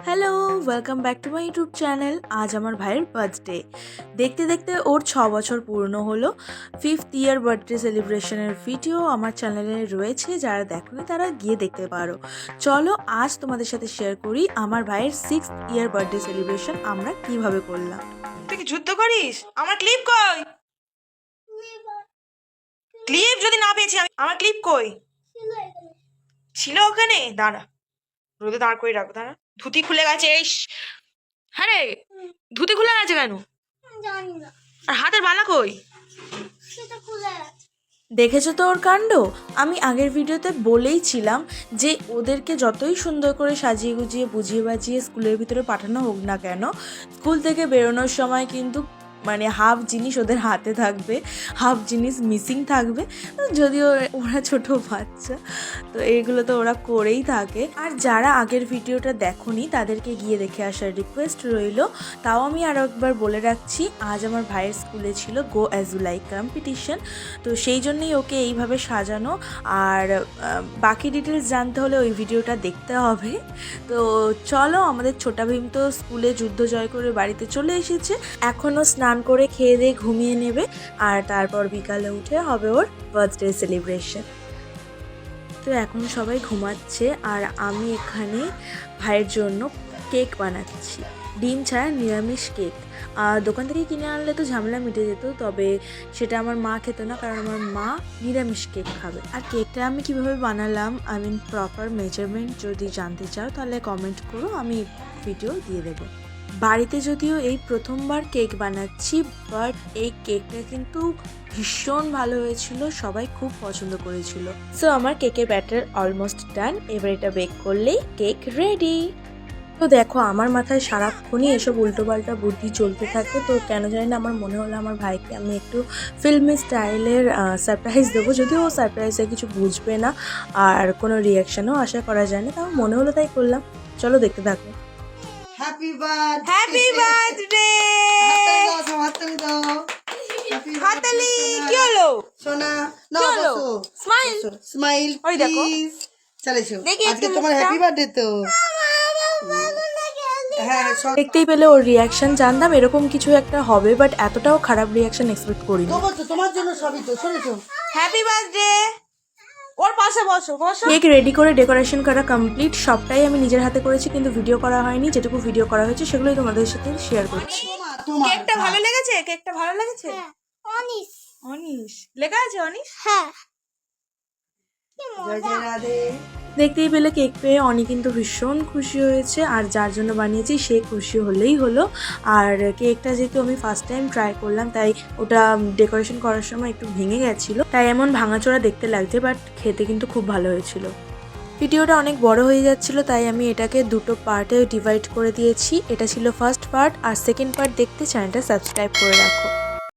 Hello, welcome back to my YouTube channel. আজ আমার ভাইয়ের বার্থডে। দেখতে দেখতে ওর 6 বছর পূর্ণ হলো। 5th ইয়ার বার্থডে সেলিব্রেশনের ভিডিও আমার চ্যানেলে রয়েছে, যারা দেখোনি তারা গিয়ে দেখতে পারো। চলো আজ তোমাদের সাথে শেয়ার করি আমার ভাইয়ের 6th ইয়ার বার্থডে সেলিব্রেশন আমরা কিভাবে করলাম। তুই কি যুদ্ধ করিস? আমার ক্লিপ কই? ক্লিপ যদি না পেয়েছি আমার ক্লিপ কই? ছিল ওখানে, দাঁড়া, রোদে দাঁড় করে রাখো, দাঁড়া। ধুতি খুলে গেছে। হ্যাঁ রে, ধুতি খুলে গেছে কেন? আর হাতের বালা কই? দেখেছো তো ওর কাণ্ড। আমি আগের ভিডিওতে বলেইছিলাম যে ওদেরকে যতই সুন্দর করে সাজিয়ে গুজিয়ে বুঝিয়ে বাজিয়ে স্কুলের ভিতরে পাঠানো হোক না কেন, স্কুল থেকে বেরোনোর সময় কিন্তু হাফ জিনিস ওদের হাতে থাকবে, হাফ জিনিস মিসিং থাকবে। যদিও ওরা ছোট বাচ্চা, তো এইগুলো তো ওরা করেই থাকে। আর যারা আগের ভিডিওটা দেখোনি তাদেরকে গিয়ে দেখে আসার রিকোয়েস্ট রইল। তাও আমি আরও একবার বলে রাখছি, আজ আমার ভাইয়ের স্কুলে ছিল go as you like competition, তো সেই জন্যই ওকে এইভাবে সাজানো। আর বাকি ডিটেলস জানতে হলে ওই ভিডিওটা দেখতে হবে। তো চলো, আমাদের ছোটা ভীম তো স্কুলে যুদ্ধ জয় করে বাড়িতে চলে এসেছে। এখনও স্নান করে খেয়ে দিয়ে ঘুমিয়ে নেবে, আর তারপর বিকালে উঠে হবে ওর বার্থডে সেলিব্রেশন। তো এখন সবাই ঘুমাচ্ছে আর আমি এখানে ভাইয়ের জন্য কেক বানাচ্ছি, ডিম ছাড়া নিরামিষ কেক। দোকান থেকে কিনে আনলে তো ঝামেলা মিটে যেত, তবে সেটা আমার মা খেত না, কারণ আমার মা নিরামিষ কেক খাবে। আর কেকটা আমি কিভাবে বানালাম, প্রপার মেজারমেন্ট যদি জানতে চাও তাহলে কমেন্ট করো, আমি ভিডিও দিয়ে দেবো। বাড়িতে যদিও এই প্রথমবার কেক বানাচ্ছি, বাট এই কেকটা কিন্তু ভীষণ ভালো হয়েছিল, সবাই খুব পছন্দ করেছিল। সো আমার কেকের ব্যাটার অলমোস্ট ডান, এবার এটা বেক করলেই কেক রেডি। তো দেখো, আমার মাথায় সারাক্ষণই এসব উল্টোপাল্টা বুদ্ধি চলতে থাকে। তো কেন জানি না আমার মনে হলো আমার ভাইকে আমি একটু ফিল্মি স্টাইলের সারপ্রাইজ দেবো, যদিও ও সারপ্রাইজে কিছু বুঝবে না আর কোনো রিয়াকশানও আশা করা যায় না, তাও মনে হলো তাই করলাম। চলো দেখতে থাকো। Happy birthday, happy birthday. হাতালি কি হলো? সোনা কি হলো? স্মাইল স্মাইল ওই দেখো। প্লিজ। চলে এসো, দেখি আজকে একটু তোমার মুখটা। হ্যাপি বার্থডে তো। হ্যাঁ দেখতেই পেলে ওর রিয়াকশন, জানতাম এরকম কিছু একটা হবে, বাট এতটাও খারাপ রিয়াকশন এক্সপেক্ট করিনি। তো তোমার জন্য সবই তো, শুনেছো? Happy birthday. ওর পাশে বসো বসো। কেক রেডি করে ডেকোরেশন করা কমপ্লিট, সবটাই আমি নিজের হাতে করেছি, কিন্তু ভিডিও করা হয়নি। যেটুকু ভিডিও করা হয়েছে সেগুলোই তোমাদের সাথে শেয়ার করছি। তোমার কেকটা ভালো লেগেছে? কেকটা ভালো লেগেছে? অনিস। অনিশ লেখা আছে, অনিশ। হ্যাঁ, জয় জয় রাধে। দেখতেই পেলে কেক পেয়ে অনি কিন্তু ভীষণ খুশি হয়েছে, আর যার জন্য বানিয়েছি সে খুশি হলেই হলো। আর কেকটা যেহেতু আমি ফার্স্ট টাইম ট্রাই করলাম, তাই ওটা ডেকোরেশন করার সময় একটু ভেঙে গেছিলো, তাই এমন ভাঙাচোরা দেখতে লাগছে, বাট খেতে কিন্তু খুব ভালো হয়েছিল। ভিডিওটা অনেক বড় হয়ে যাচ্ছিল, তাই আমি এটাকে দুটো পার্টে ডিভাইড করে দিয়েছি। এটা ছিল ফার্স্ট পার্ট, আর সেকেন্ড পার্ট দেখতে চ্যানেলটা সাবস্ক্রাইব করে রাখো।